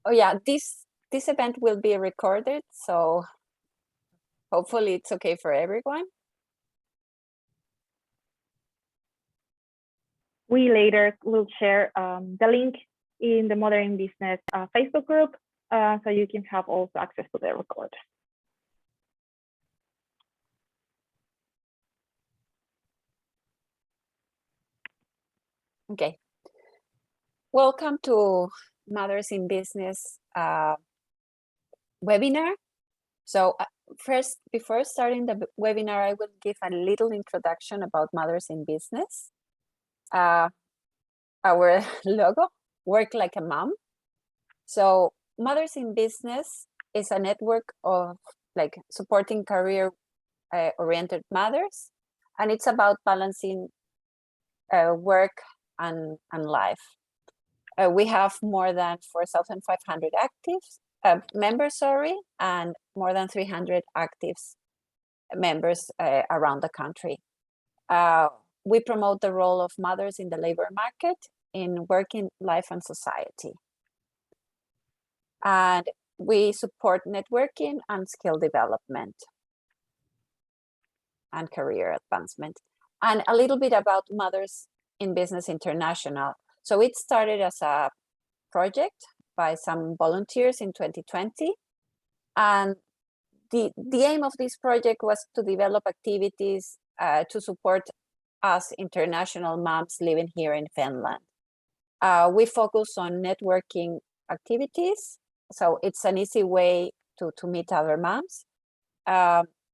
Oh yeah, this event will be recorded, so hopefully it's okay for everyone. We later will share the link in the Mother in Business Facebook group, so you can have also access to the record. Okay. Welcome to Mothers in Business webinar. So first, before starting the webinar, I will give a little introduction about Mothers in Business. Our logo, work like a mom. So Mothers in Business is a network of like supporting career oriented mothers, and it's about balancing work and life. We have more than 4,500 active members, and more than 300 active members around the country. We promote the role of mothers in the labor market, in working life and society. And we support networking and skill development and career advancement. And a little bit about Mothers in Business International. So it started as a project by some volunteers in 2020. And the aim of this project was to develop activities to support us international moms living here in Finland. We focus on networking activities. So it's an easy way to meet other moms.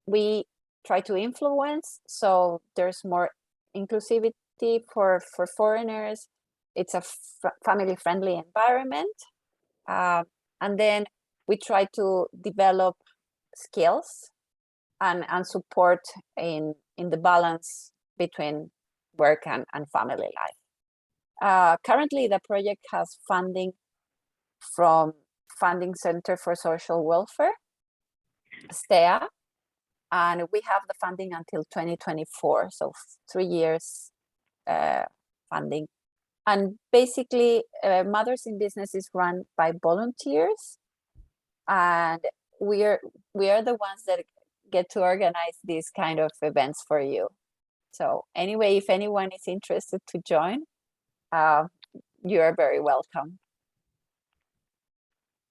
We try to influence, so there's more inclusivity for foreigners. It's a family-friendly environment. And then we try to develop skills and support in the balance between work and family life. Currently, the project has funding from Funding Center for Social Welfare, STEA, and we have the funding until 2024, so 3 years funding. And basically, Mothers in Business is run by volunteers, and we are the ones that get to organize these kind of events for you. So anyway, if anyone is interested to join, you are very welcome.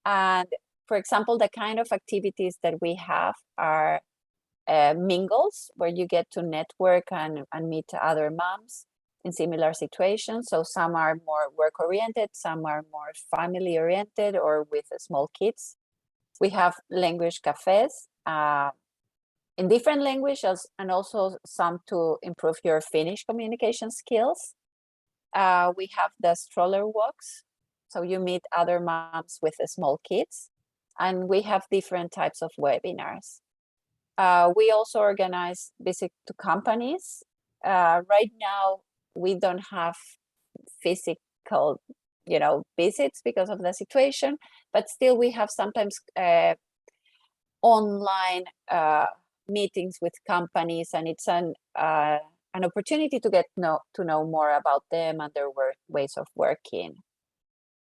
And for example, the kind of activities that we have are mingles, where you get to network and meet other moms in similar situations. So some are more work-oriented, some are more family-oriented or with small kids. We have language cafes in different languages, and also some to improve your Finnish communication skills. We have the stroller walks, so you meet other moms with small kids, and we have different types of webinars. We also organize visit to companies. Right now, we don't have physical, visits because of the situation, but still we have sometimes online meetings with companies, and it's an opportunity to get to know more about them and their ways of working.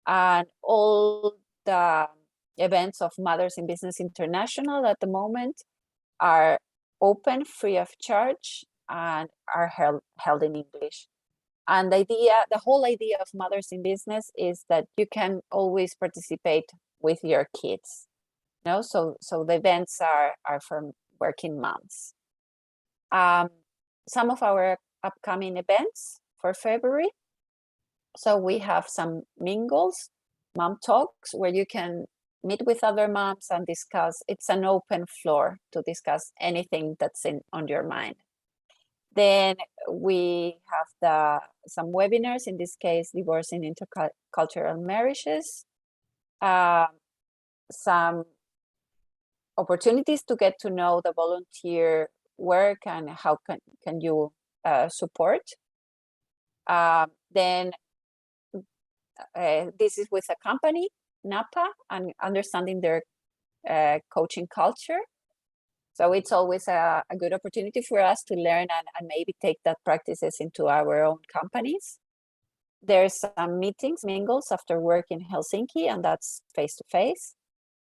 And all the events of Mothers in Business International at the moment are open, free of charge, and are held in English. And the whole idea of Mothers in Business is that you can always participate with your kids. So the events are for working moms. Some of our upcoming events for February. So we have some mingles, mom talks, where you can meet with other moms and discuss. It's an open floor to discuss anything that's on your mind. Then we have some webinars, in this case, divorcing intercultural marriages, some opportunities to get to know the volunteer work and how can you support. Then this is with a company, NAPA, and understanding their coaching culture. So it's always a good opportunity for us to learn and maybe take that practices into our own companies. There's some meetings, mingles after work in Helsinki, and that's face-to-face.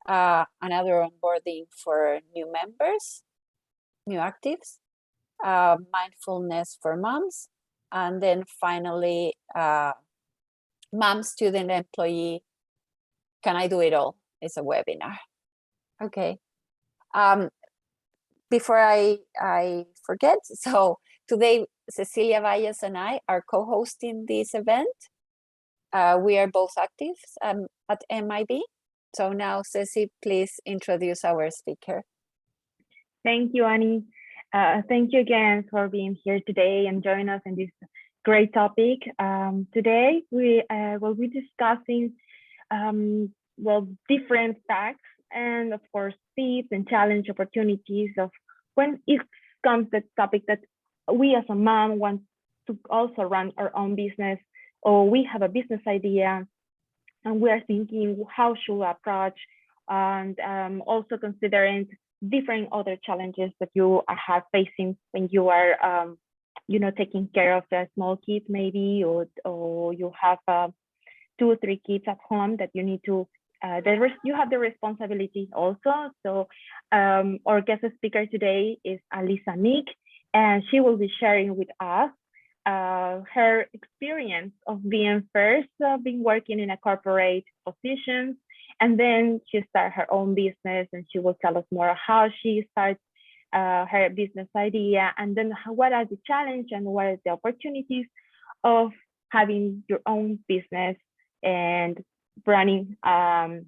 Another onboarding for new members, new actives, mindfulness for moms, and then finally, mom, student, employee, can I do it all? It's a webinar. Okay. Before I forget, so today Cecilia Valles and I are co-hosting this event. We are both active at MiB. So now, Ceci, please introduce our speaker. Thank you, Annie. Thank you again for being here today and joining us in this great topic. Today we will be discussing different facts and, of course, tips and challenge opportunities of when it comes to the topic that we as a mom want to also run our own business, or we have a business idea and we are thinking how should we approach, and also considering different other challenges that you are facing when you are taking care of the small kids maybe, or you have 2 or 3 kids at home that you need to you have the responsibility also. So our guest speaker today is Alisa Mick, and she will be sharing with us her experience of being working in a corporate position, and then she started her own business, and she will tell us more how she started her business idea, and then what are the challenges and what are the opportunities of having your own business and running the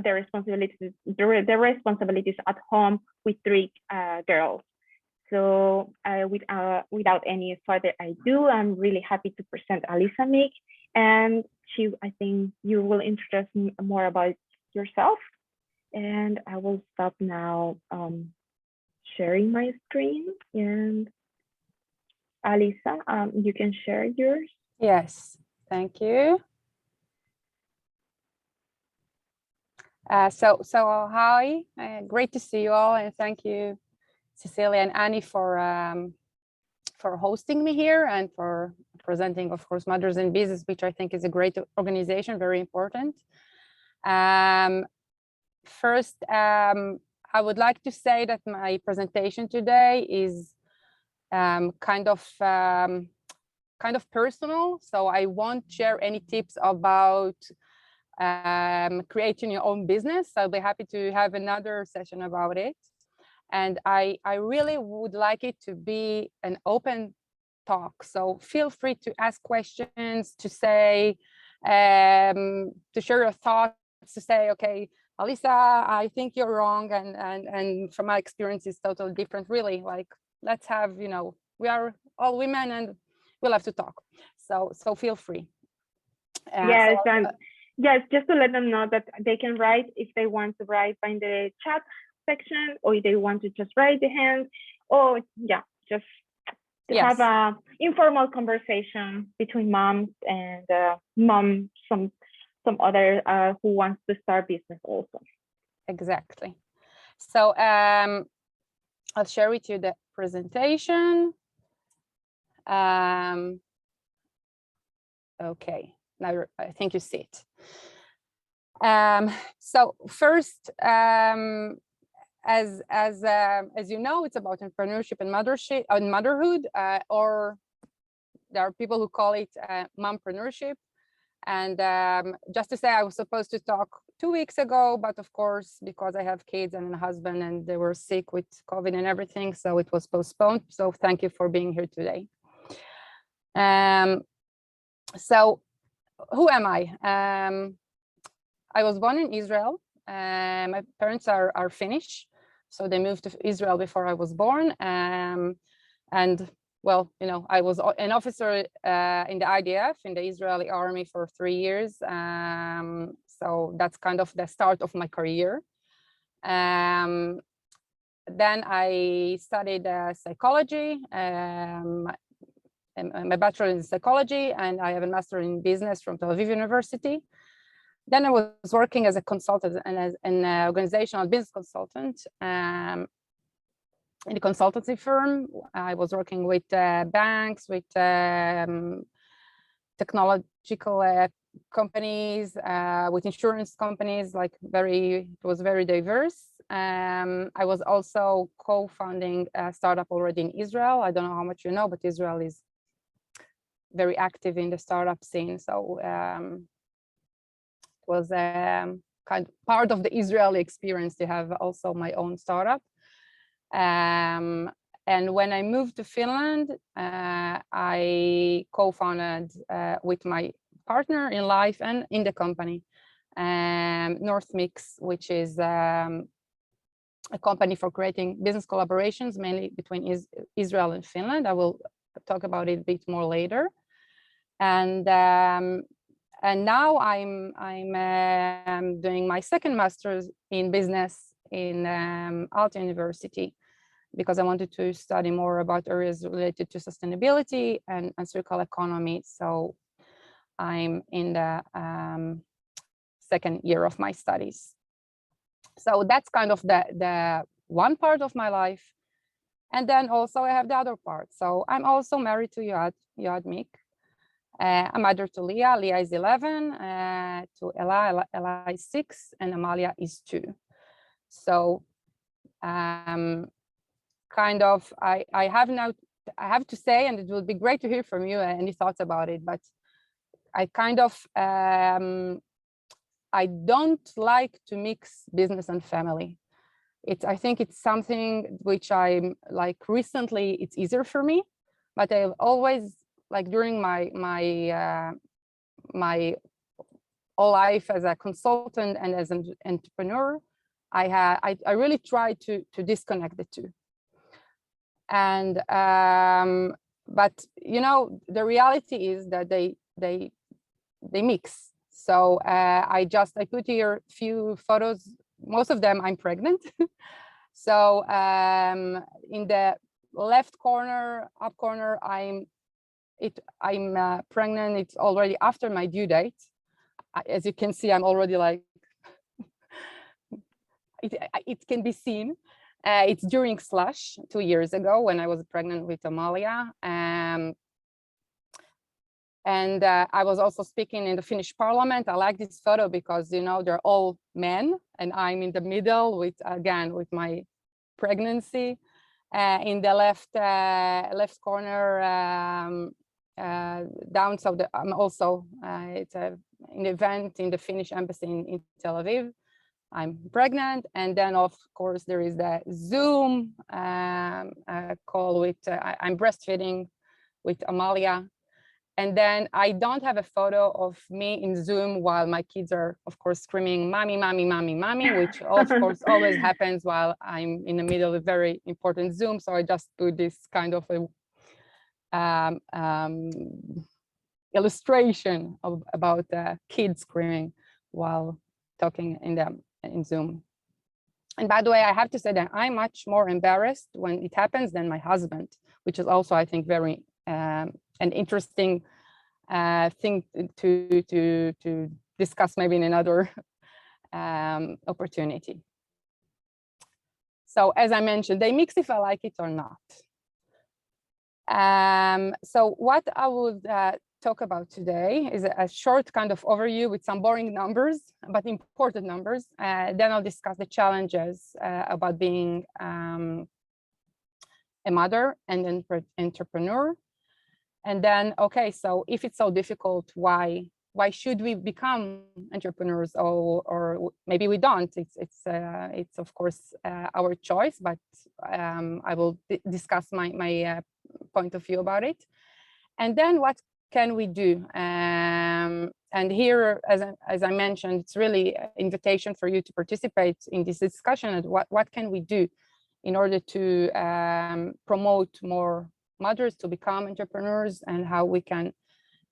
responsibilities at home with 3 girls. So without any further ado, I'm really happy to present Alisa Mick, and I think you will introduce more about yourself. And I will stop now sharing my screen, and Alisa, you can share yours. Yes, thank you. So hi, great to see you all, and thank you, Cecilia and Annie, for hosting me here and for presenting, of course, Mothers in Business, which I think is a great organization, very important. First, I would like to say that my presentation today is kind of personal, so I won't share any tips about creating your own business. I'll be happy to have another session about it. And I really would like it to be an open talk. So feel free to ask questions, to say, to share your thoughts, to say, okay, Alisa, I think you're wrong. And from my experience, it's totally different, really. Like, let's have, we are all women and we'll have to talk. So feel free. Yes, yes, just to let them know that they can write if they want to write in the chat section, or if they want to just raise the hand, or just yes, have a informal conversation between moms and some other who wants to start business also. Exactly. So I'll share with you the presentation. Okay, now I think you see it. So first, as you know, it's about entrepreneurship and motherhood, or there are people who call it Mompreneurship. And just to say, I was supposed to talk 2 weeks ago, but of course, because I have kids and a husband and they were sick with COVID and everything, so it was postponed. So thank you for being here today. So who am I? I was born in Israel. My parents are Finnish, so they moved to Israel before I was born. And well, I was an officer in the IDF, in the Israeli army, for 3 years. So that's kind of the start of my career. Then I studied psychology, my bachelor in psychology, and I have a master in business from Tel Aviv University. Then I was working as a consultant and as an organizational business consultant in a consultancy firm. I was working with banks, with technological companies, with insurance companies, like it was very diverse. I was also co-founding a startup already in Israel. I don't know how much you know, but Israel is very active in the startup scene. So it was kind of part of the Israeli experience to have also my own startup. And when I moved to Finland, I co-founded with my partner in life and in the company, MiB, which is a company for creating business collaborations, mainly between Israel and Finland. I will talk about it a bit more later. And now I'm doing my second master's in business in Aalto University, because I wanted to study more about areas related to sustainability and circular economy. So I'm in the second year of my studies. So that's kind of the one part of my life. And then also I have the other part. So I'm also married to Mick. I'm mother to Leah. Leah is 11, to Ella is 6, and Amalia is 2. So kind of I have to say, and it would be great to hear from you any thoughts about it, but I kind of I don't like to mix business and family. I think it's something which I'm like recently it's easier for me, but I've always, like during my whole life as a consultant and as an entrepreneur, I really try to disconnect the two. And but you know, the reality is that they mix. So I put here a few photos. Most of them I'm pregnant. So in the left corner, up corner, I'm pregnant. It's already after my due date. As you can see, I'm already like it can be seen. It's during Slush 2 years ago when I was pregnant with Amalia. And I was also speaking in the Finnish parliament. I like this photo because, you know, they're all men and I'm in the middle with my pregnancy. In the left corner down, so I'm also, it's an event in the Finnish embassy in Tel Aviv. I'm pregnant, and then of course there is the Zoom call with, I'm breastfeeding with Amalia. And then I don't have a photo of me in Zoom while my kids are, of course, screaming, "Mommy, mommy, mommy, mommy," which of course always happens while I'm in the middle of a very important Zoom. So I just put this kind of a illustration about kids screaming while talking in Zoom. And by the way, I have to say that I'm much more embarrassed when it happens than my husband, which is also, I think, very an interesting thing to discuss maybe in another opportunity. So as I mentioned, they mix if I like it or not. So what I would talk about today is a short kind of overview with some boring numbers, but important numbers. Then I'll discuss the challenges about being a mother and an entrepreneur. And then, okay, so if it's so difficult, why should we become entrepreneurs, or maybe we don't? It's of course our choice, but I will discuss my point of view about it. And then what can we do? And here, as I mentioned, it's really an invitation for you to participate in this discussion. And what can we do in order to promote more mothers to become entrepreneurs, and how we can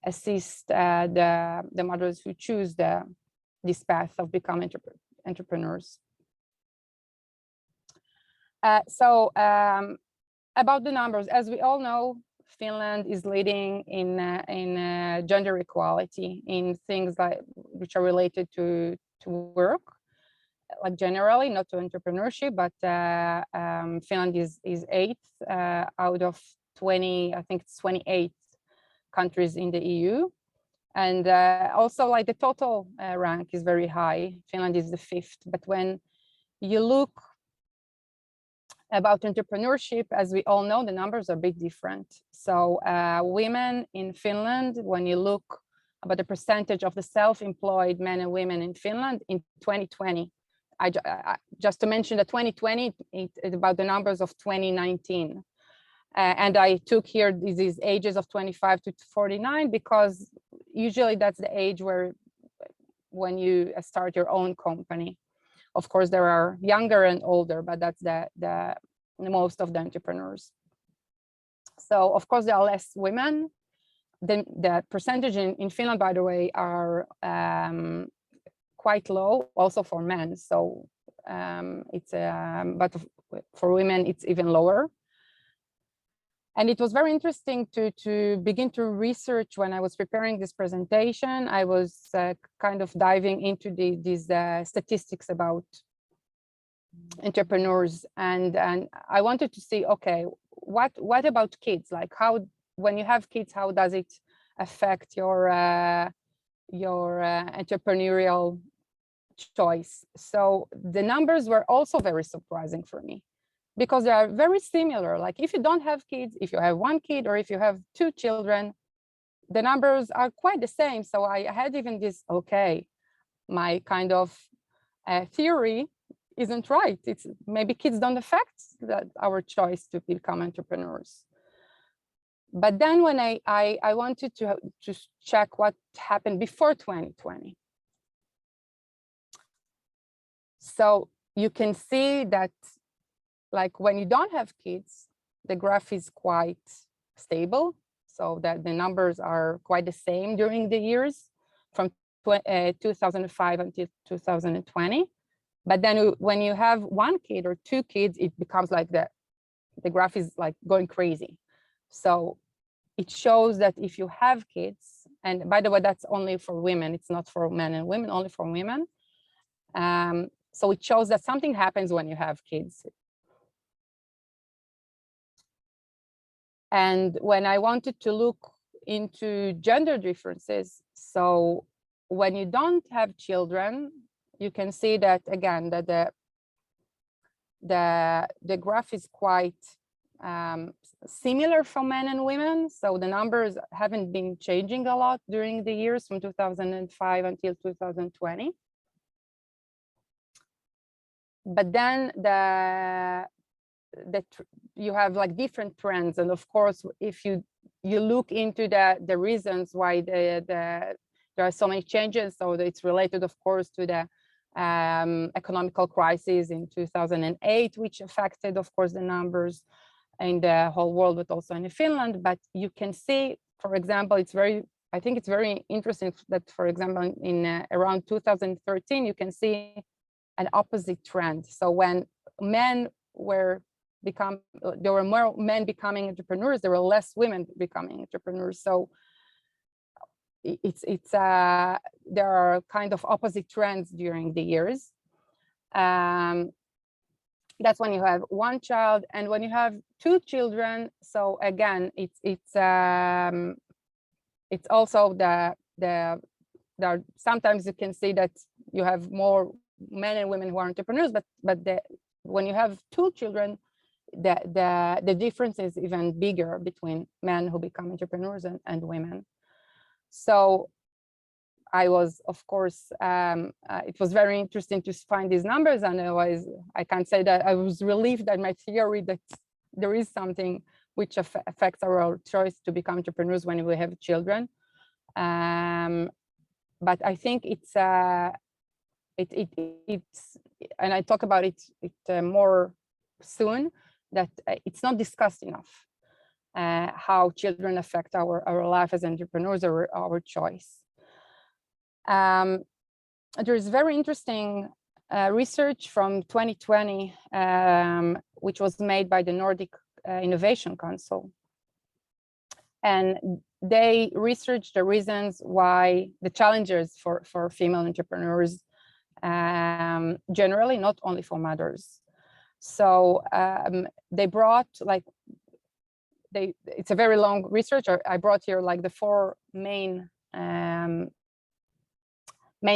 assist the mothers who choose this path of becoming entrepreneurs. So about the numbers, as we all know, Finland is leading in gender equality in things like which are related to work, like generally, not to entrepreneurship, but Finland is 8th out of 20, I think it's 28 countries in the EU. And also like the total rank is very high. Finland is the 5th, but when you look about entrepreneurship, as we all know, the numbers are a bit different. So women in Finland, when you look about the percentage of the self-employed men and women in Finland in 2020, just to mention that 2020 it's about the numbers of 2019. And I took here these ages of 25 to 49 because usually that's the age when you start your own company. Of course, there are younger and older, but that's the most of the entrepreneurs. So of course, there are less women. The percentage in Finland, by the way, are quite low, also for men. So but for women, it's even lower. And it was very interesting to begin to research when I was preparing this presentation. I was kind of diving into these statistics about entrepreneurs, and I wanted to see, okay, what about kids? Like how, when you have kids, how does it affect your entrepreneurial choice? So the numbers were also very surprising for me, because they are very similar. Like if you don't have kids, if you have one kid, or if you have two children, the numbers are quite the same. So I had even this, okay, my kind of theory isn't right. It's maybe kids don't affect our choice to become entrepreneurs. But then when I wanted to check what happened before 2020. So you can see that, like when you don't have kids, the graph is quite stable, so that the numbers are quite the same during the years from 2005 until 2020. But then when you have one kid or two kids, it becomes like the graph is like going crazy. So it shows that if you have kids, and by the way, that's only for women, it's not for men and women, only for women. So it shows that something happens when you have kids. And when I wanted to look into gender differences, so when you don't have children, you can see that again, that the graph is quite similar for men and women. So the numbers haven't been changing a lot during the years from 2005 until 2020. But then you have like different trends, and of course, if you look into the reasons why there are so many changes, so it's related, of course, to the economical crisis in 2008, which affected, of course, the numbers in the whole world, but also in Finland. But you can see, for example, I think it's very interesting that, for example, in around 2013, you can see an opposite trend. So when there were more men becoming entrepreneurs, there were less women becoming entrepreneurs. So there are kind of opposite trends during the years. That's when you have one child, and when you have two children. So again, it's also there are sometimes you can see that you have more men and women who are entrepreneurs, but when you have two children, the difference is even bigger between men who become entrepreneurs and women. So I was, of course, it was very interesting to find these numbers, and I can't say that I was relieved that my theory that there is something which affects our choice to become entrepreneurs when we have children. But I think it's and I talk about it more soon, that it's not discussed enough how children affect our life as entrepreneurs or our choice. There's very interesting research from 2020, which was made by the Nordic Innovation Council. And they researched the reasons why the challenges for female entrepreneurs generally, not only for mothers. So they brought it's a very long research. I brought here like the four main main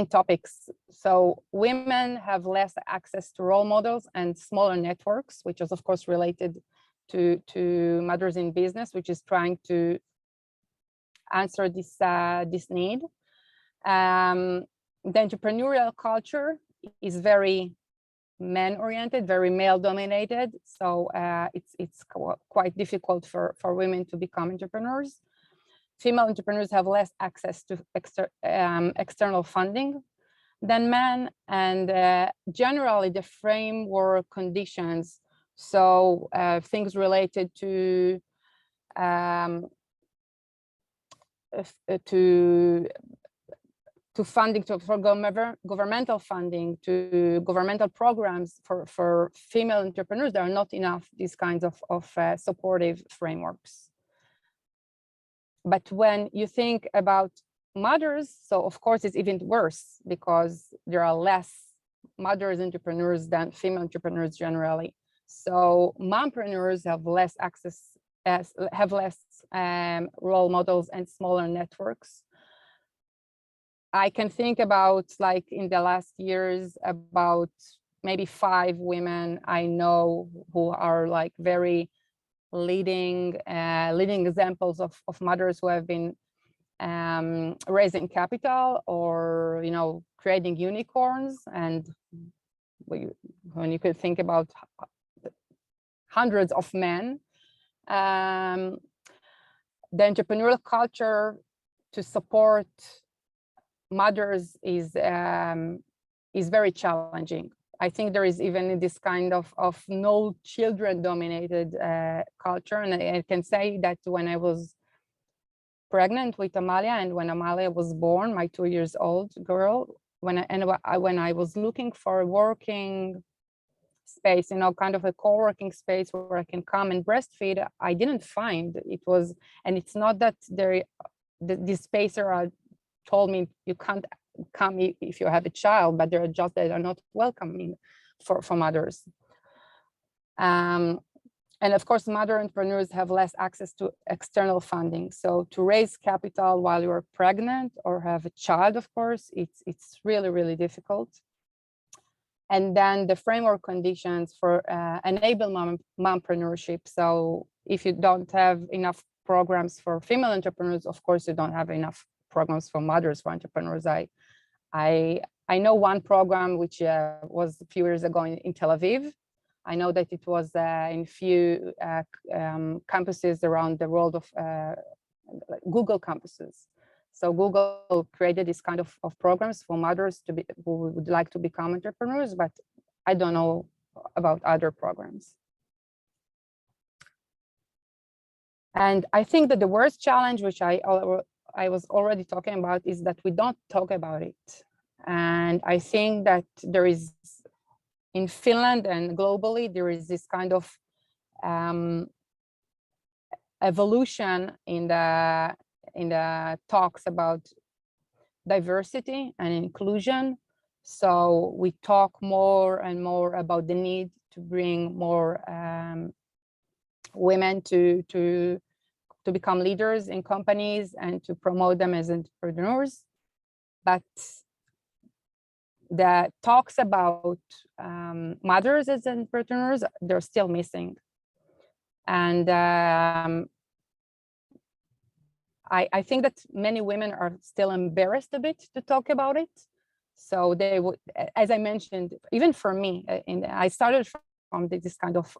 topics. So women have less access to role models and smaller networks, which is of course related to mothers in business, which is trying to answer this need. The entrepreneurial culture is very men-oriented, very male-dominated. So it's quite difficult for women to become entrepreneurs. Female entrepreneurs have less access to external funding than men, and generally the framework conditions, so things related to funding, for governmental funding, to governmental programs for female entrepreneurs, there are not enough these kinds of supportive frameworks. But when you think about mothers, so of course it's even worse, because there are less mothers entrepreneurs than female entrepreneurs generally. So mompreneurs have less access, have less role models and smaller networks. I can think about, like, in the last years, about maybe 5 women I know who are like very leading examples of mothers who have been raising capital, or, you know, creating unicorns. And when you could think about hundreds of men, the entrepreneurial culture to support mothers is very challenging. I think there is even this kind of no children dominated culture. And I can say that when I was pregnant with Amalia, and when Amalia was born, my 2-year-old girl, when I was looking for a working space, you know, kind of a co-working space where I can come and breastfeed, I didn't find it. Was, and it's not that the spacer told me you can't come if you have a child, but they're just that are not welcoming for mothers. And of course, mother entrepreneurs have less access to external funding. So to raise capital while you're pregnant or have a child, of course, it's really, really difficult. And then the framework conditions for enable mompreneurship. So if you don't have enough programs for female entrepreneurs, of course, you don't have enough programs for mothers for entrepreneurs. I know one program which was a few years ago in Tel Aviv. I know that it was in few campuses around the world of Google campuses. So Google created this kind of programs for mothers who would like to become entrepreneurs, but I don't know about other programs. And I think that the worst challenge, which I was already talking about, is that we don't talk about it. And I think that there is, in Finland and globally, there is this kind of evolution in the talks about diversity and inclusion. So we talk more and more about the need to bring more women to become leaders in companies and to promote them as entrepreneurs. But the talks about mothers as entrepreneurs, they're still missing. And I think that many women are still embarrassed a bit to talk about it. So they would, as I mentioned, even for me, I started from this kind of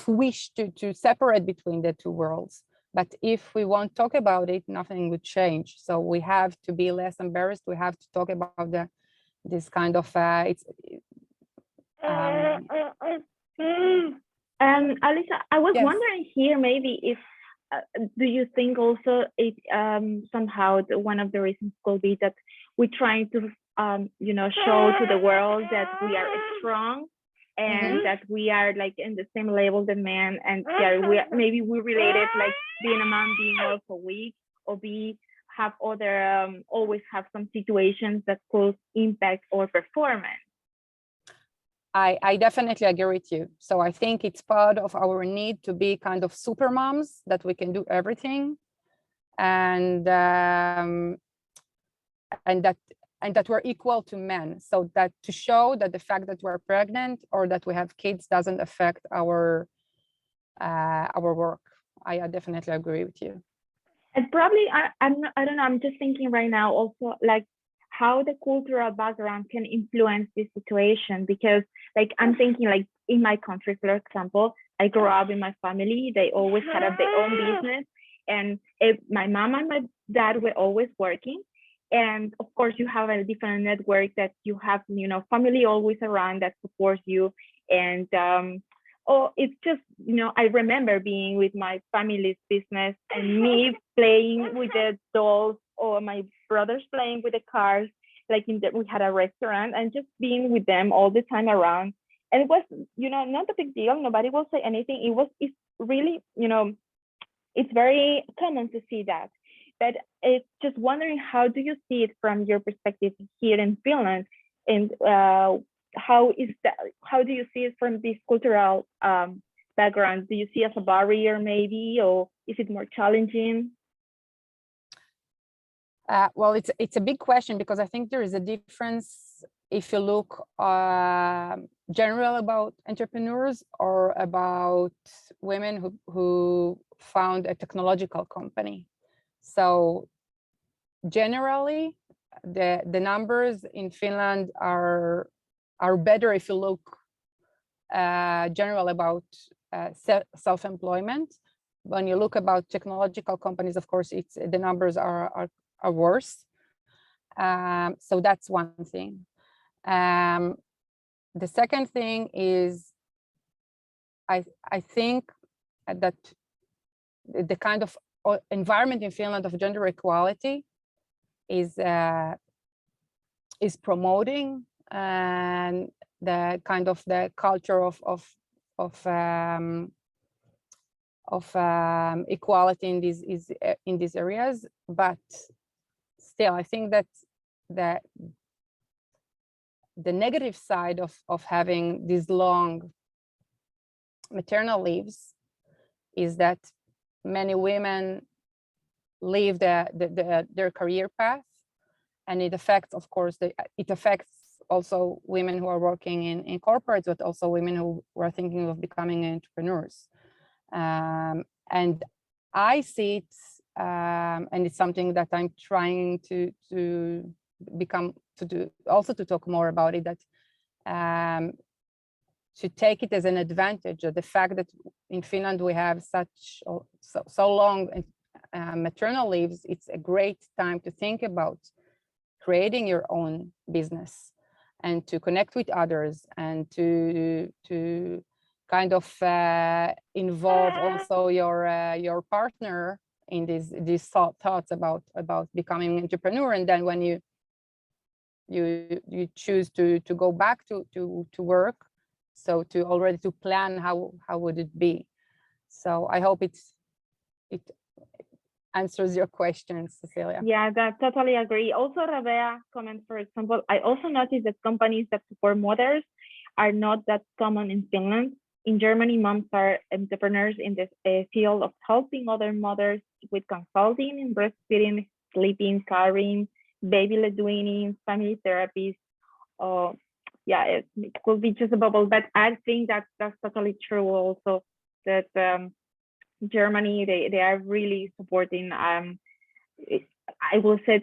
wish to separate between the two worlds. But if we won't talk about it, nothing would change. So we have to be less embarrassed. We have to talk about this kind of Alisa, I was wondering here, maybe if do you think also it somehow one of the reasons could be that we're trying to show to the world that we are strong and that we are like in the same level than men, and maybe we related like being a mom being also weak, or have other always have some situations that could impact our performance. I definitely agree with you. So I think it's part of our need to be kind of super moms, that we can do everything. and that we're equal to men. So that to show that the fact that we're pregnant or that we have kids doesn't affect our work. I definitely agree with you. And probably I don't know, I'm just thinking right now also like how the cultural background can influence this situation, because like I'm thinking like in my country, for example, I grew up in my family, they always had their own business, and my mom and my dad were always working. And of course you have a different network that you have, you know, family always around that supports you. And it's just, you know, I remember being with my family's business and me playing with the dolls, or my brothers playing with the cars, like we had a restaurant, and just being with them all the time around. And it was, you know, not a big deal, nobody will say anything. It's really, you know, it's very common to see that. But it's just wondering, how do you see it from your perspective here in Finland? And how do you see it from this cultural background? Do you see it as a barrier maybe, or is it more challenging? Well, it's a big question, because I think there is a difference if you look general about entrepreneurs or about women who found a technological company. So generally, the numbers in Finland are better if you look general about self-employment. When you look about technological companies, of course, the numbers are worse. So that's one thing. The second thing is, I think that the kind of environment in Finland of gender equality is promoting and the kind of the culture of equality in these areas. But still, I think that the negative side of having these long maternal leaves is that many women leave their career path, and it affects, of course, it affects also women who are working in corporates, but also women who are thinking of becoming entrepreneurs. And I see it, and it's something that I'm trying to talk more about it, that to take it as an advantage of the fact that in Finland we have so long maternal leaves. It's a great time to think about creating your own business and to connect with others, and to kind of involve also your partner in these thoughts about becoming an entrepreneur. And then when you choose to go back to work, so to already to plan how would it be. So I hope it answers your question, Cecilia. Yeah, that totally agree. Also, Rabea comment, for example, I also noticed that companies that support mothers are not that common in Finland. In Germany, moms are entrepreneurs in the field of helping other mothers with consulting in breastfeeding, sleeping, caring, baby-led weaning, family therapies. Yeah, it could be just a bubble, but I think that's totally true also, that Germany, they are really supporting. I will say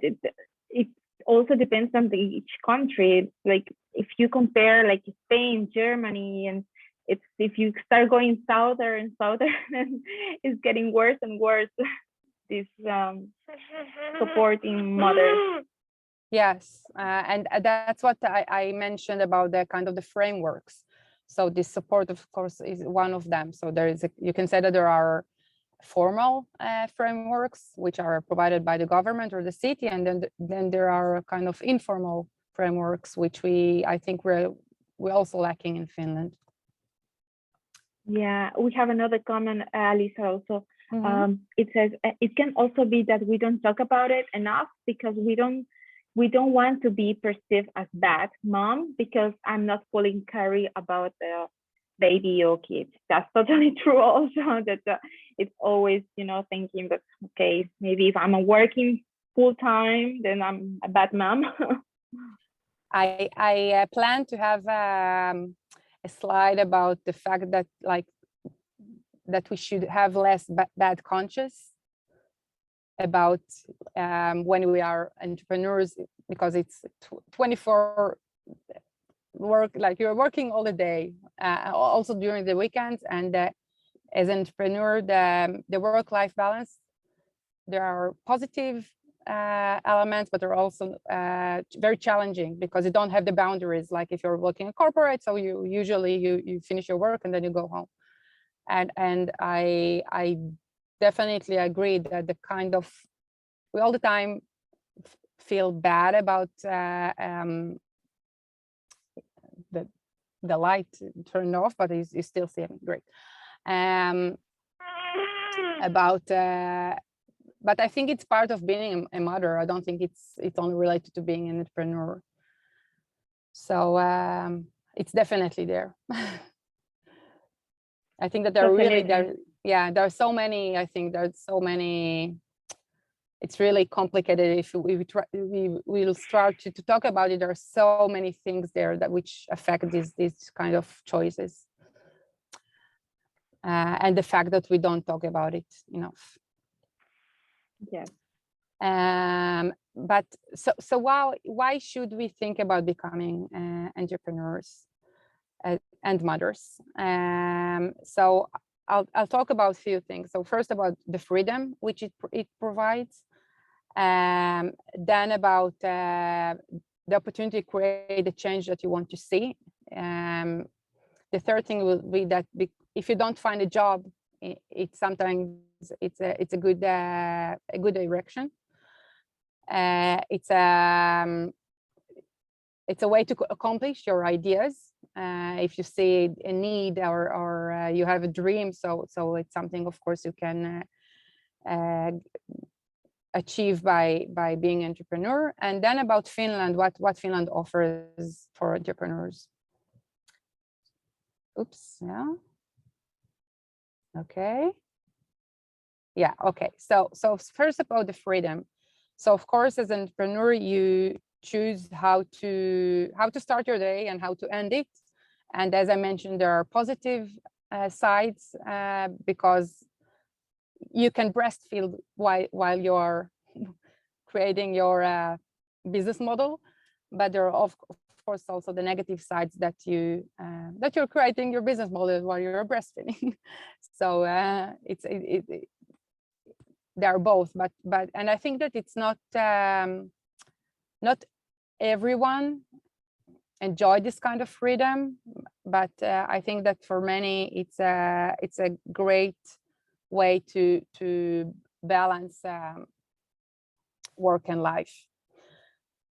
it also depends on each country. Like if you compare like Spain, Germany, and if you start going southern, it's getting worse and worse, this supporting mothers. Yes, and that's what I mentioned about the kind of the frameworks. So this support, of course, is one of them. So you can say that there are formal frameworks which are provided by the government or the city, and then there are kind of informal frameworks which I think we're also lacking in Finland. Yeah, we have another comment, Alisa, also. It says it can also be that we don't talk about it enough because we don't want to be perceived as bad mom, because I'm not fully carry about baby or kids. That's totally true also, that it's always, thinking that, okay, maybe if I'm working full time, then I'm a bad mom. I plan to have a slide about the fact that that we should have less bad conscience about when we are entrepreneurs, because it's 24 work, like you're working all the day, also during the weekends, and as an entrepreneur, the work-life balance, there are positive elements, but they're also very challenging because you don't have the boundaries. Like if you're working in corporate, so you usually you finish your work and then you go home. And I definitely agree that we all the time feel bad about the light turned off, but you still see it. Great. But I think it's part of being a mother. I don't think it's only related to being an entrepreneur. So it's definitely there. I think that there are so many. I think there's so many. It's really complicated. If we will start to talk about it, there are so many things there that which affect these kind of choices, and the fact that we don't talk about it enough. Yes. But so why should we think about becoming entrepreneurs and mothers? So I'll talk about a few things. So first about the freedom which it provides, then about the opportunity to create the change that you want to see. The third thing will be that if you don't find a job, it's sometimes it's a good direction. It's a way to accomplish your ideas. If you see a need or you have a dream, so it's something, of course, you can achieve by being an entrepreneur. And then about Finland, what Finland offers for entrepreneurs. Oops, yeah. Okay. Yeah, okay. So first about the freedom. So of course, as an entrepreneur, you choose how to start your day and how to end it. And as I mentioned, there are positive sides because you can breastfeed while you're creating your business model, but there are of course also the negative sides that you're creating your business model while you're breastfeeding. So they are both, but and I think that it's not everyone enjoy this kind of freedom, but I think that for many it's a great way to balance work and life.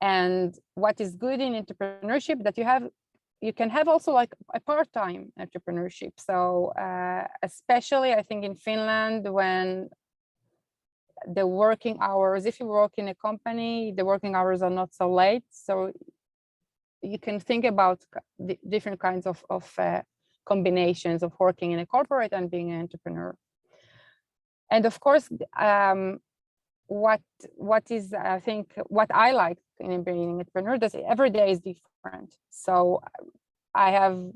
And what is good in entrepreneurship that you can have also like a part-time entrepreneurship. So especially I think in Finland, when the working hours, if you work in a company, the working hours are not so late. So you can think about the different kinds of combinations of working in a corporate and being an entrepreneur. And of course, what is, I think, what I like in being an entrepreneur, that every day is different. So I have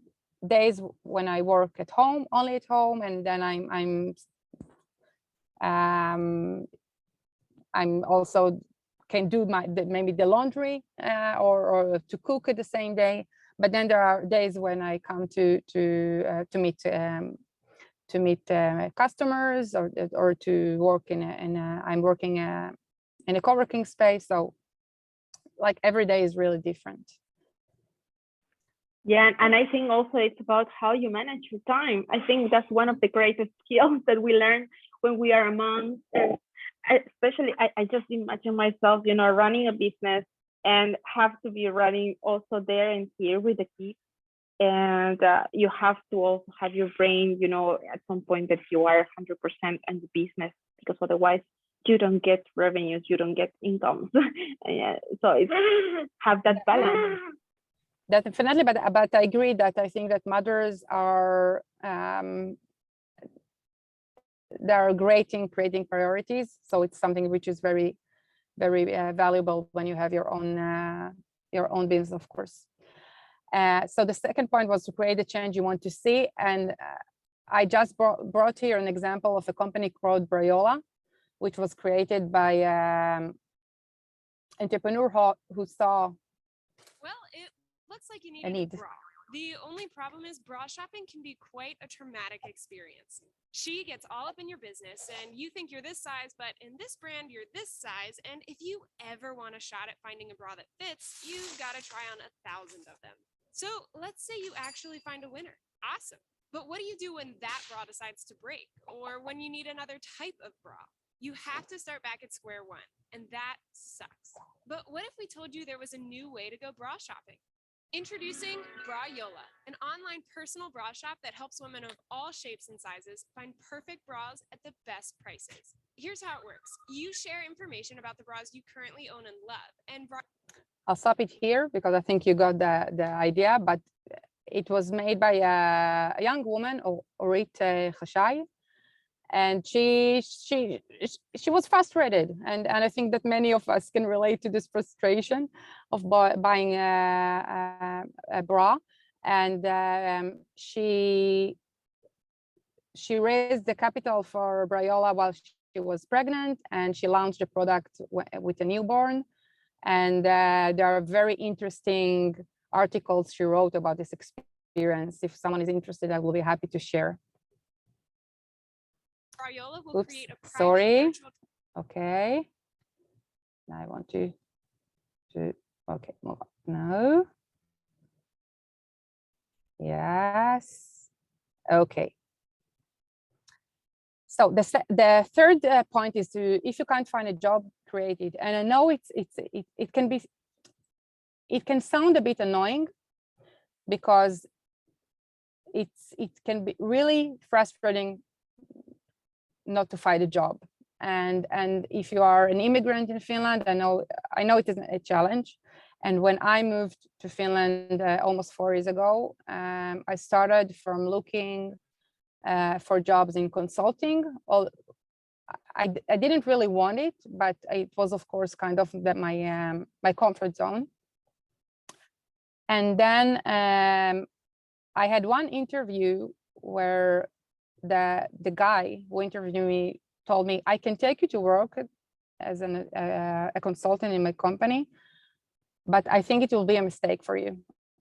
days when I work at home, only at home, and then I'm also can do maybe the laundry or to cook at the same day. But then there are days when I come to meet customers or to work I'm working in a co-working space. So like every day is really different. Yeah, and I think also it's about how you manage your time. I think that's one of the greatest skills that we learn when we are a mom. And especially, I just imagine myself, running a business and have to be running also there and here with the kids. And you have to also have your brain, at some point that you are 100% in the business, because otherwise you don't get revenues, you don't get incomes. So it's have that balance. Definitely, but I agree that I think that mothers are they are great in creating priorities. So it's something which is very, very valuable when you have your own business, of course. So the second point was to create the change you want to see, and I just brought here an example of a company called Brayola, which was created by entrepreneur who saw. Well, it looks like you need a need. bra. The only problem is bra shopping can be quite a traumatic experience. She gets all up in your business and you think you're this size, but in this brand, you're this size. And if you ever want a shot at finding a bra that fits, you've got to try on 1,000 of them. So let's say you actually find a winner. Awesome. But what do you do when that bra decides to break, or when you need another type of bra? You have to start back at square one, and that sucks. But what if we told you there was a new way to go bra shopping? Introducing Brayola, an online personal bra shop that helps women of all shapes and sizes find perfect bras at the best prices. Here's how it works. You share information about the bras you currently own and love, and I'll stop it here because I think you got the idea, but it was made by a young woman, Orit Chashai, and she was frustrated, and I think that many of us can relate to this frustration of buying a bra. And she raised the capital for Brayola while she was pregnant, and she launched the product with a newborn. And there are very interesting articles she wrote about this experience. If someone is interested, I will be happy to share. Brayola will create a private sorry. virtual... Okay. Now I want to okay, move on. No. Yes. Okay. So the third point is to, if you can't find a job, create it. And I know it can sound a bit annoying because it can be really frustrating not to find a job. And if you are an immigrant in Finland, I know it is a challenge. And when I moved to Finland almost 4 years ago, I started from looking for jobs in consulting. I didn't really want it, but it was, of course, kind of my comfort zone. And then I had one interview where the guy who interviewed me told me, I can take you to work as a consultant in my company, but I think it will be a mistake for you.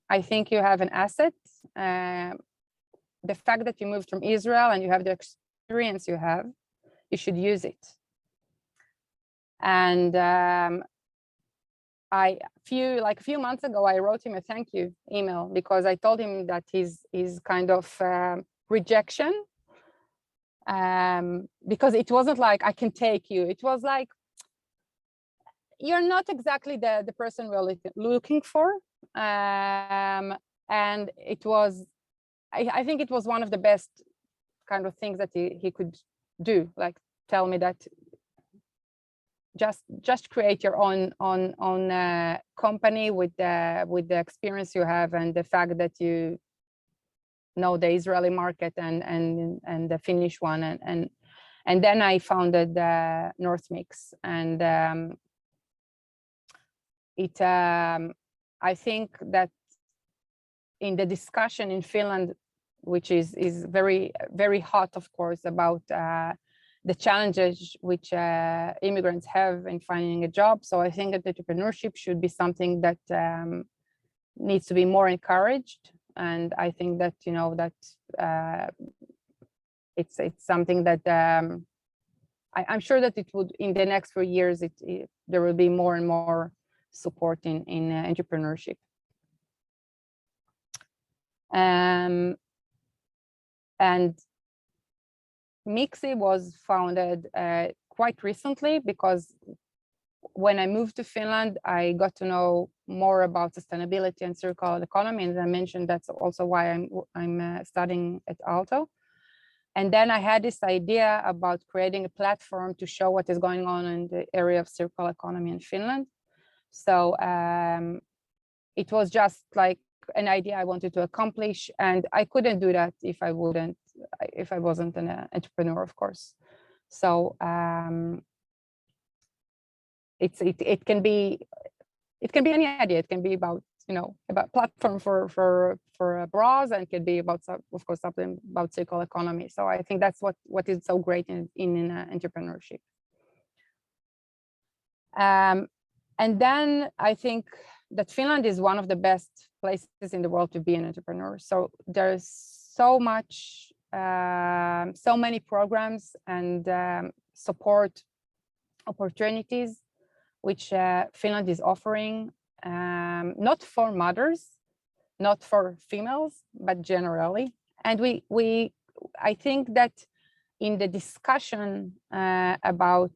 I think you have an asset. The fact that you moved from Israel and you have the experience you have, you should use it. And a few months ago, I wrote him a thank you email because I told him that his kind of rejection, because it wasn't like I can take you. It was like, you're not exactly the person we're looking for. And it was, I think it was one of the best kind of things that he could do, like tell me that just create your own company with the experience you have and the fact that you know the Israeli market and the Finnish one, and then I founded North Mix, and I think that in the discussion in Finland, which is very, very hot, of course, about the challenges which immigrants have in finding a job. So I think that entrepreneurship should be something that needs to be more encouraged. And I think that, you know, that it's something that I'm sure that it would, in the next few years, there will be more and more support in entrepreneurship. And MiB was founded quite recently because when I moved to Finland, I got to know more about sustainability and circular economy. And as I mentioned, that's also why I'm studying at Aalto. And then I had this idea about creating a platform to show what is going on in the area of circular economy in Finland. So it was just like an idea I wanted to accomplish, and I couldn't do that if I wasn't an entrepreneur, of course. So it can be any idea. It can be about, you know, about platform for bras, and it can be about, of course, something about circular economy. So I think that's what is so great in entrepreneurship. And then I think that Finland is one of the best places in the world to be an entrepreneur. So there's so much, so many programs and support opportunities which Finland is offering, not for mothers, not for females, but generally. And I think that in the discussion about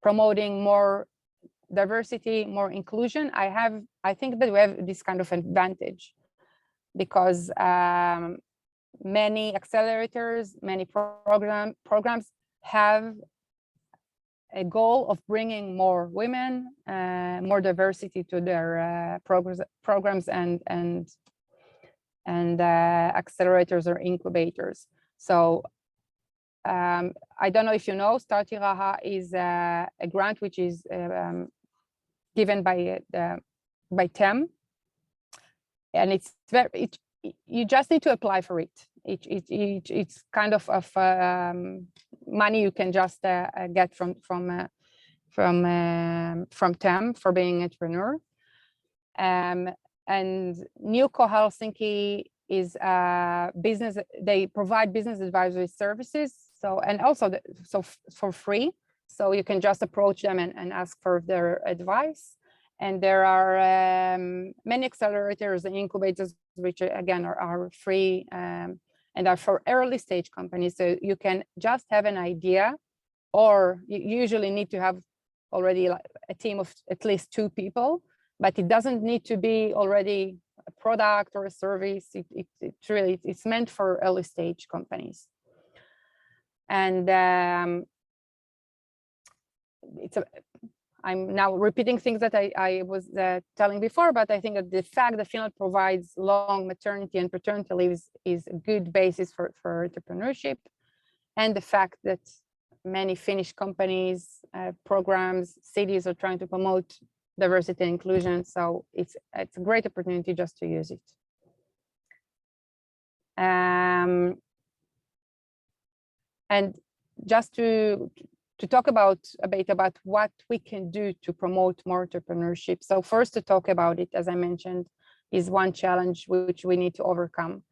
promoting more diversity, more inclusion, I think that we have this kind of advantage, because many accelerators, many programs have a goal of bringing more women, more diversity to their programs and accelerators or incubators. So I don't know if you know, Starti Raha is a grant which is given by TEM, and it's you just need to apply for it. It's kind of money you can just get from TEM for being an entrepreneur. And Newco Helsinki is business. They provide business advisory services. So, and also for free. So you can just approach them and ask for their advice. And there are many accelerators and incubators, which again are free and are for early stage companies. So you can just have an idea, or you usually need to have already like a team of at least 2 people, but it doesn't need to be already a product or a service. It's meant for early stage companies. And I'm now repeating things that I was telling before, but I think that the fact that Finland provides long maternity and paternity leaves is a good basis for entrepreneurship. And the fact that many Finnish companies, programs, cities are trying to promote diversity and inclusion. So it's a great opportunity just to use it. And just to talk a bit about what we can do to promote more entrepreneurship. So first, to talk about it, as I mentioned, is one challenge which we need to overcome.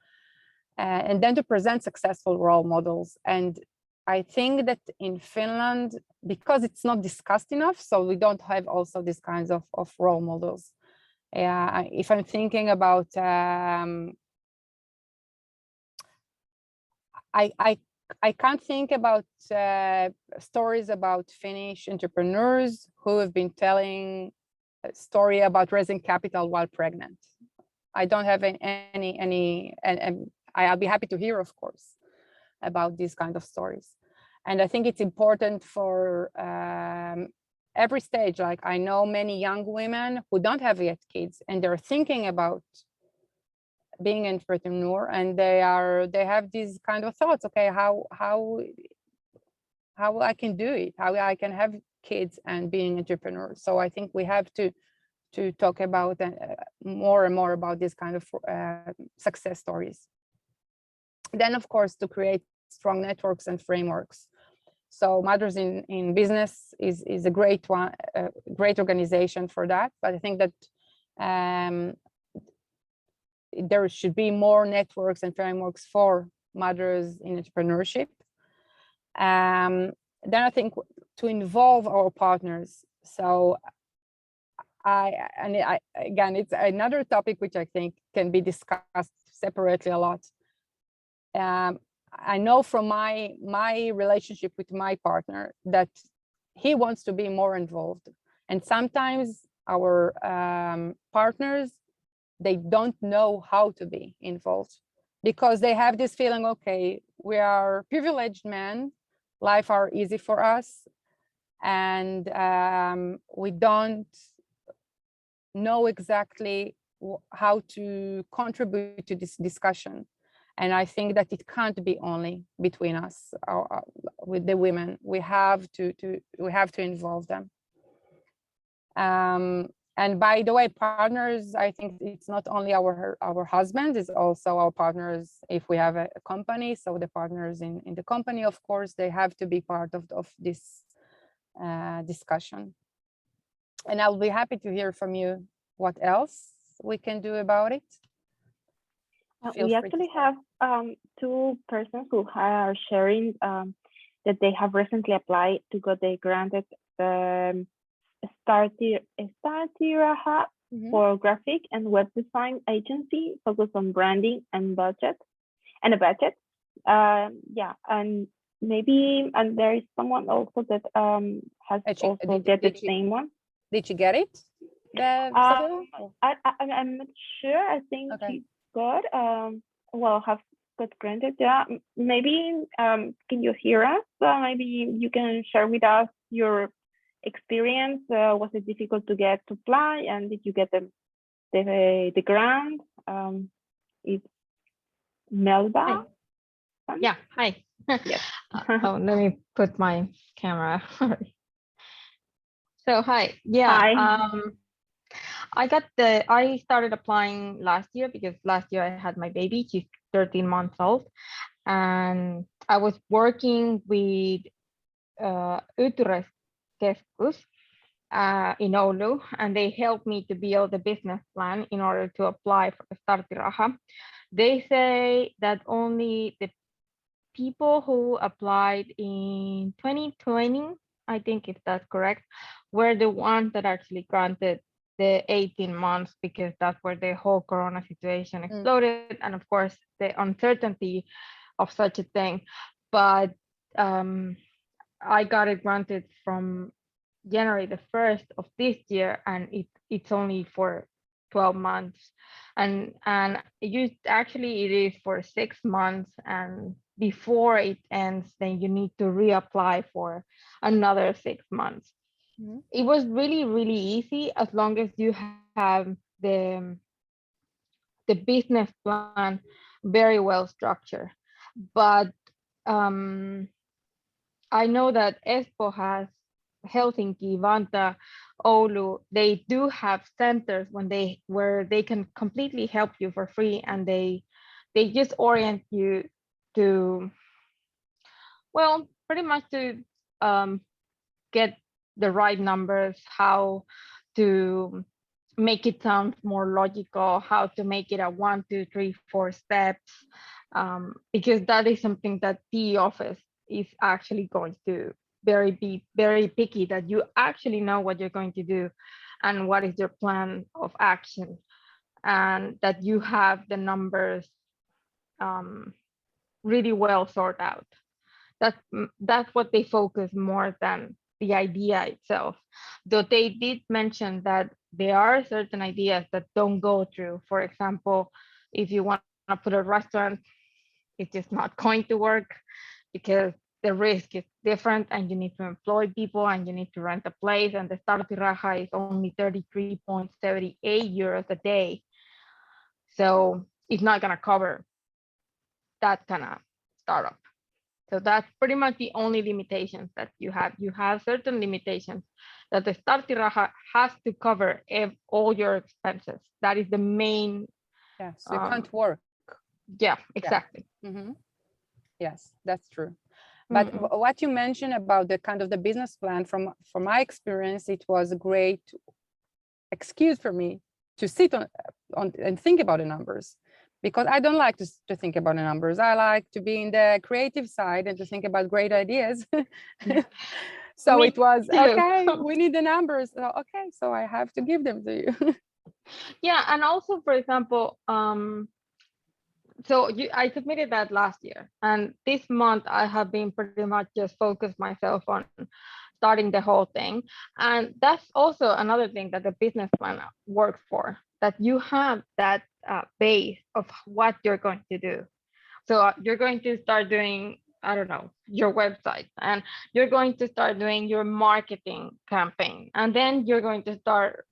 And then to present successful role models. And I think that in Finland, because it's not discussed enough, so we don't have also these kinds of role models. If I'm thinking about, I can't think about stories about Finnish entrepreneurs who have been telling a story about raising capital while pregnant. I don't have any, and I'll be happy to hear, of course, about these kind of stories. And I think it's important for every stage. Like, I know many young women who don't have yet kids, and they're thinking about being an entrepreneur, and they have these kind of thoughts. Okay, how I can do it, how I can have kids and being an entrepreneur. So I think we have to talk about more and more about this kind of success stories. Then, of course, to create strong networks and frameworks. So Mothers in Business is a great one, great organization for that. But I think that there should be more networks and frameworks for mothers in entrepreneurship. Then I think to involve our partners. So again, it's another topic which I think can be discussed separately a lot. I know from my relationship with my partner that he wants to be more involved, and sometimes our partners, they don't know how to be involved because they have this feeling, okay, we are privileged men, life are easy for us, and we don't know exactly how to contribute to this discussion. And I think that it can't be only between us, with the women. We have to involve them. And by the way, partners, I think it's not only our husbands, it's also our partners if we have a company. So the partners in the company, of course, they have to be part of this discussion. And I'll be happy to hear from you what else we can do about it. We actually have two persons who are sharing that they have recently applied to get they granted the Startiraha for graphic and web design agency focused on branding and budget and a budget. Yeah, and maybe there is someone also that has also get the same one. Did you get it? I'm not sure. I think she got well have got granted. Yeah, maybe can you hear us? Maybe you can share with us your experience. Was it difficult to get to apply, and did you get the grant? It's Melba. Hi. Yeah, hi. Yes. Let me put my camera. So hi. Yeah. Hi. I started applying last year because last year I had my baby. She's 13 months old, and I was working with Keskus in Oulu, and they helped me to build a business plan in order to apply for the Startiraha. They say that only the people who applied in 2020, I think if that's correct, were the ones that actually granted the 18 months, because that's where the whole corona situation exploded, and of course the uncertainty of such a thing. But I got it granted from January the 1st of this year, and it's only for 12 months, and it is for 6 months, and before it ends then you need to reapply for another 6 months. It was really, really easy as long as you have the business plan very well structured. But I know that Espoo has, Helsinki, Vantaa, Oulu, they do have centers where they can completely help you for free, and they just orient you to, well, pretty much to get the right numbers, how to make it sound more logical, how to make it a 1, 2, 3, 4 steps, because that is something that the office is actually going to be very picky, that you actually know what you're going to do and what is your plan of action, and that you have the numbers really well sorted out. That's what they focus more than the idea itself, though they did mention that there are certain ideas that don't go through. For example, if you want to put a restaurant, it's just not going to work because the risk is different, and you need to employ people, and you need to rent a place, and the Startiraha is only 33.78 euros a day, so it's not going to cover that kind of startup. So that's pretty much the only limitations that you have. You have certain limitations that the Startiraha has to cover all your expenses. That is the main. Yeah, so you can't work. Yeah, exactly. Yeah. Yes, that's true. But what you mentioned about the kind of the business plan, from my experience, it was a great excuse for me to sit on and think about the numbers, because I don't like to think about the numbers. I like to be in the creative side and to think about great ideas. So it was, okay, we need the numbers. So, okay, so I have to give them to you. Yeah, and also, for example, so I submitted that last year, and this month I have been pretty much just focused myself on starting the whole thing. And that's also another thing that the business plan works for, that you have that base of what you're going to do. So you're going to start doing, I don't know, your website, and you're going to start doing your marketing campaign, and then you're going to start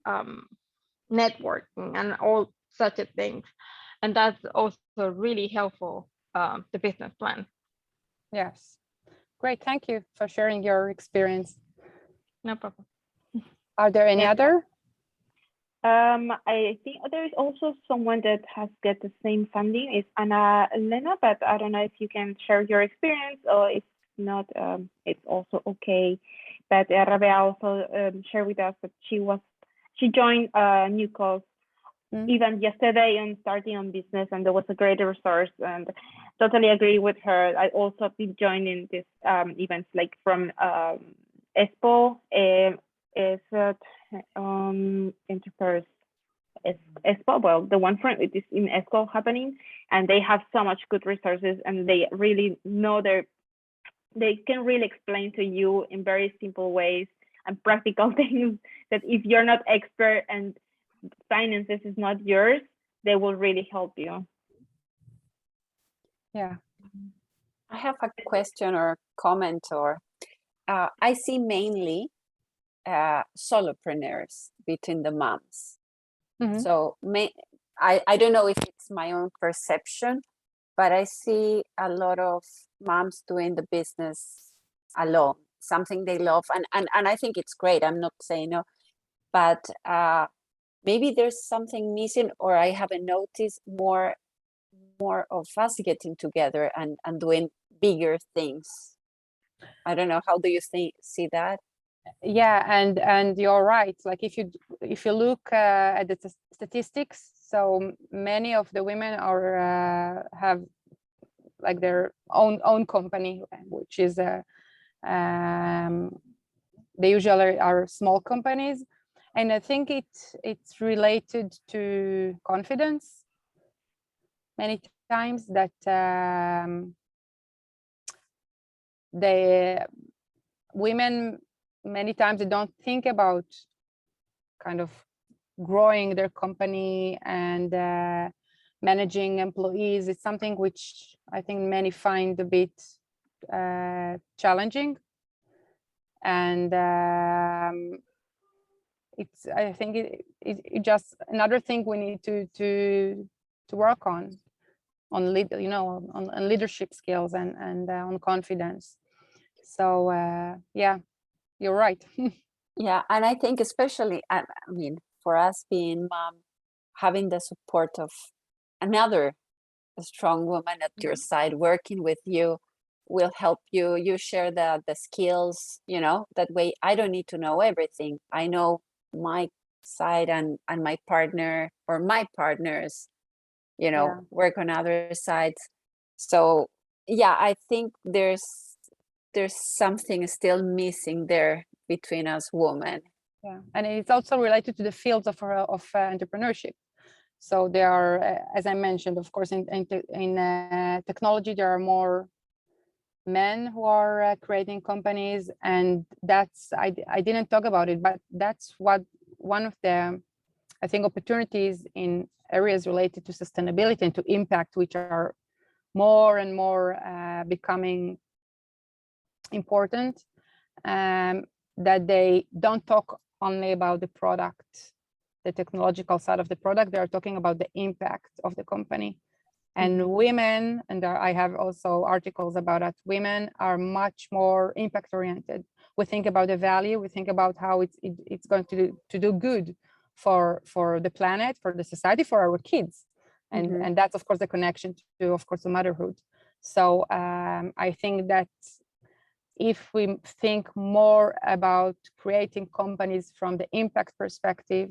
networking and all such a things. And that's also really helpful, the business plan. Yes. Great. Thank you for sharing your experience. No problem. Are there any other? I think there is also someone that has got the same funding. It's Anna Elena, but I don't know if you can share your experience, or if not, it's also okay. But Rabea also shared with us that she joined a new course even yesterday on starting on business, and there was a great resource, and totally agree with her. I also been joining this events like from Expo, is Entrepreneurs Expo, well, the one from it is in Expo happening, and they have so much good resources, and they really know they can really explain to you in very simple ways and practical things that if you're not expert and finances is not yours, they will really help you. Yeah. I have a question or comment, or I see mainly solopreneurs between the moms. So I don't know if it's my own perception, but I see a lot of moms doing the business alone, something they love, and I think it's great. I'm not saying no, but maybe there's something missing, or I haven't noticed more of us getting together and doing bigger things. I don't know. How do you see that? Yeah, and you're right. Like if you look at the statistics, so many of the women are have like their own company, which is they usually are small companies, and I think it's related to confidence many times, that the women many times they don't think about kind of growing their company and managing employees. It's something which I think many find a bit challenging, and I think it just another thing we need to work on leadership skills and on confidence. So yeah, you're right. Yeah, and I think especially, I mean, for us being mom, having the support of another strong woman at your side working with you will help you. You share the skills, that way I don't need to know everything. I know my side, and my partner or my partners, work on other sides. So yeah, I think there's something still missing there between us women. Yeah, and it's also related to the fields of entrepreneurship. So there are, as I mentioned, of course, in technology, there are more men who are creating companies, and that's I didn't talk about it, but that's one of the, I think, opportunities in areas related to sustainability and to impact, which are more and more becoming important, that they don't talk only about the product, the technological side of the product. They are talking about the impact of the company. And women, and I have also articles about that, women are much more impact oriented. We think about the value, we think about how it's going to do good for the planet, for the society, for our kids. And that's, of course, the connection to, of course, the motherhood. So I think that if we think more about creating companies from the impact perspective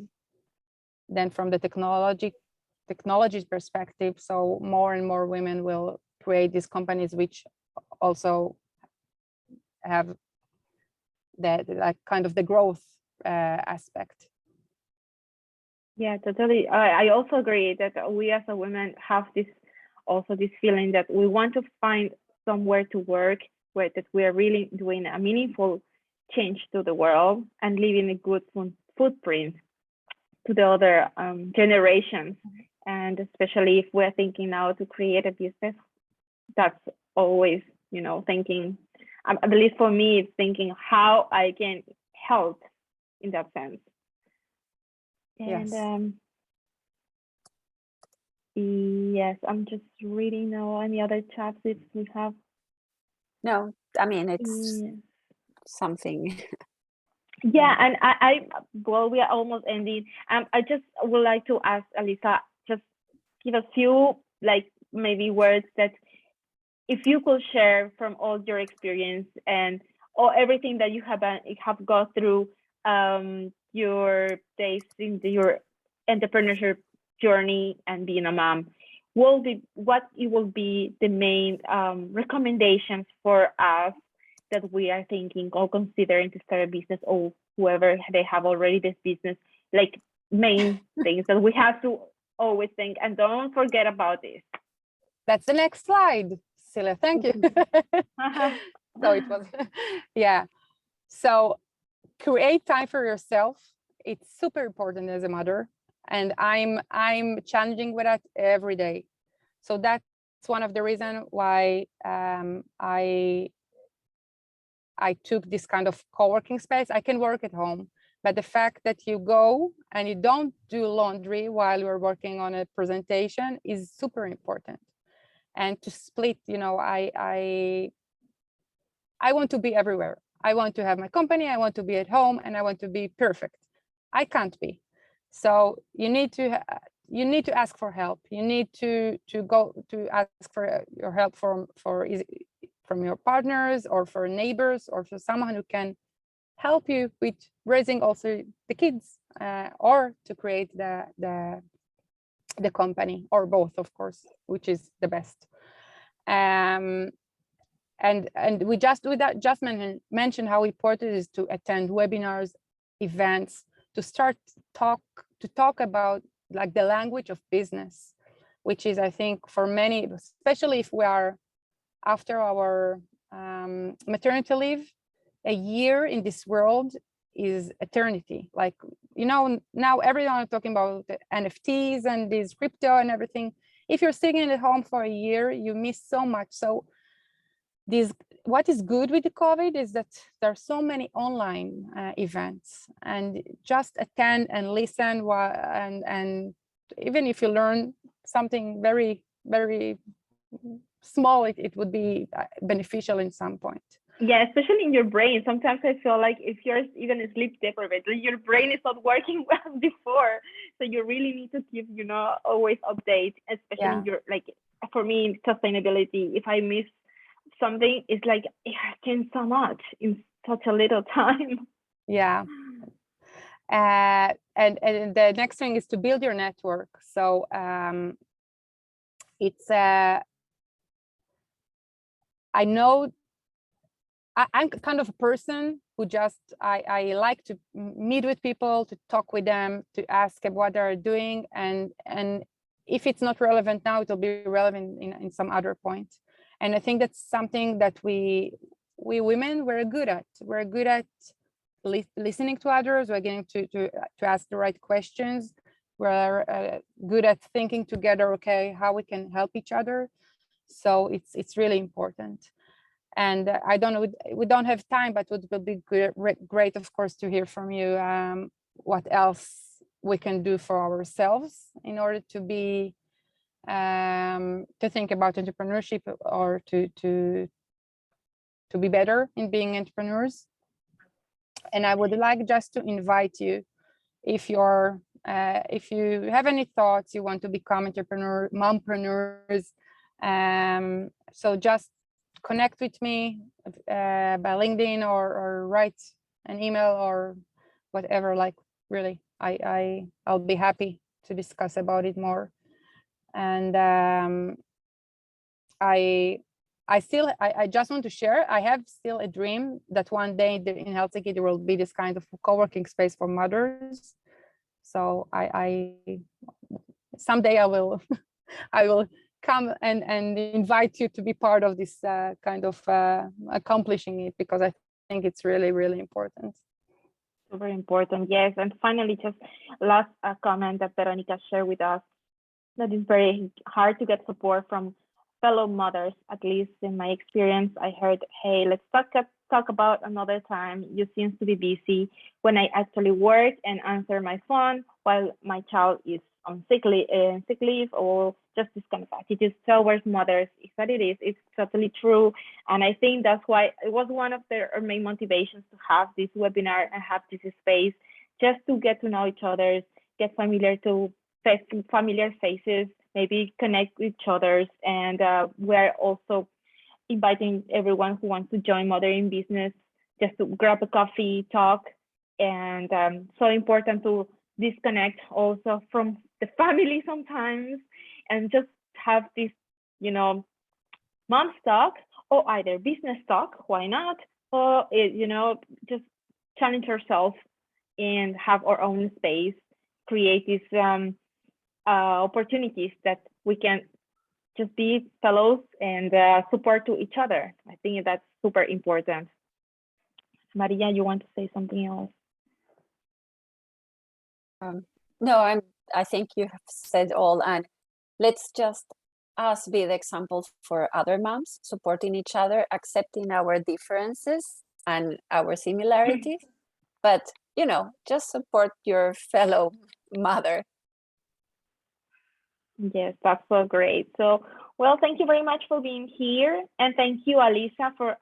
than from the technology's perspective, so more and more women will create these companies which also have that, like, kind of the growth aspect. Yeah, totally. I also agree that we as a women have this feeling that we want to find somewhere to work where that we are really doing a meaningful change to the world and leaving a good footprint to the other generations. And especially if we're thinking now to create a business, that's always, thinking, at least for me, it's thinking how I can help in that sense. And Yes. yes, I'm just reading now any other chats if we have. No, I mean, it's Yeah. something. Yeah, and well, we are almost ending. I just would like to ask Alisa, just give a few, like, maybe words that if you could share from all your experience and all everything that you have gone through, your days in your entrepreneurship journey and being a mom, what it will be the main recommendations for us that we are thinking or considering to start a business, or whoever they have already this business, like main things that we have to always think, and don't forget about this. That's the next slide, Sila. Thank you. So it was, yeah. So create time for yourself. It's super important as a mother, and I'm challenging with that every day. So that's one of the reasons why I took this kind of co-working space. I can work at home, but the fact that you go and you don't do laundry while you're working on a presentation is super important. And to split, you know, I want to be everywhere. I want to have my company, I want to be at home, and I want to be perfect. I can't be. So you need to ask for help. You need to go to ask for your help from your partners or for neighbors or for someone who can help you with raising also the kids, or to create the company, or both, of course, which is the best. And we just mentioned how important it is to attend webinars, events, to start to talk about like the language of business, which is, I think, for many, especially if we are after our maternity leave, a year in this world is eternity. Like, you know, now everyone is talking about the NFTs and this crypto and everything. If you're sitting at home for a year, you miss so much. So what is good with the COVID is that there are so many online events, and just attend and listen, and even if you learn something very, very small, it would be beneficial in some point. Yeah, especially in your brain. Sometimes I feel like if you're even sleep deprived, your brain is not working well before. So you really need to keep, you know, always update, especially in your, like, for me, sustainability. If I miss something, it's like it changed so much in such a little time. Yeah. And the next thing is to build your network. So it's I know I'm kind of a person who just I like to meet with people, to talk with them, to ask what they're doing, and if it's not relevant now, it'll be relevant in some other point. And I think that's something that we women, we're good at. We're good at listening to others. We're getting to ask the right questions. We're good at thinking together, okay, how we can help each other. So it's really important. And I don't know, we don't have time, but it would be great, of course, to hear from you what else we can do for ourselves in order to be to think about entrepreneurship, or to be better in being entrepreneurs. And I would like just to invite you, if you have any thoughts, you want to become mompreneurs, so just connect with me by LinkedIn, or write an email or whatever. Like, really, I'll be happy to discuss about it more. And I just want to share, I have still a dream that one day in Helsinki there will be this kind of co-working space for mothers. So I someday I will I will come and invite you to be part of this kind of accomplishing it, because I think it's really, really important. Super important, yes. And finally, just last comment that Veronica shared with us, that is very hard to get support from fellow mothers. At least in my experience, I heard, hey, let's talk about another time. You seem to be busy. When I actually work and answer my phone, while my child is on sick leave, or just this kind of attitude towards mothers is what it is. It's totally true. And I think that's why it was one of our main motivations to have this webinar and have this space, just to get to know each other, get familiar to familiar faces, maybe connect with each other. And we're also inviting everyone who wants to join Mother in Business just to grab a coffee, talk. And so important to disconnect also from the family sometimes and just have this, you know, mom's talk, or either business talk, why not? Or, you know, just challenge yourself and have our own space, create these opportunities that we can just be fellows and support to each other. I think that's super important. Maria, you want to say something else? No, I think you have said all, and let's just us be the example for other moms, supporting each other, accepting our differences and our similarities, but you know, just support your fellow mother. Yes, that's so great. So, well, thank you very much for being here, and thank you, Alisa, for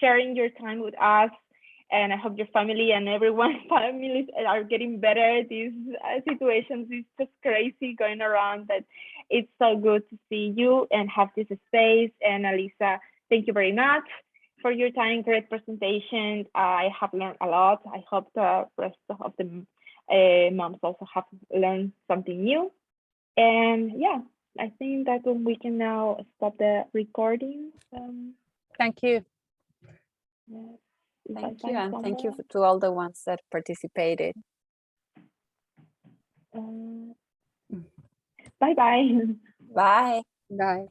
sharing your time with us. And I hope your family and everyone's families are getting better. These situations is just crazy going around, but it's so good to see you and have this space. And Alisa, thank you very much for your time. Great presentation. I have learned a lot. I hope the rest of the moms also have learned something new. And yeah, I think that we can now stop the recording. Thank you. Yeah. Thank you, and thank you to all the ones that participated. Bye-bye. Bye. Bye.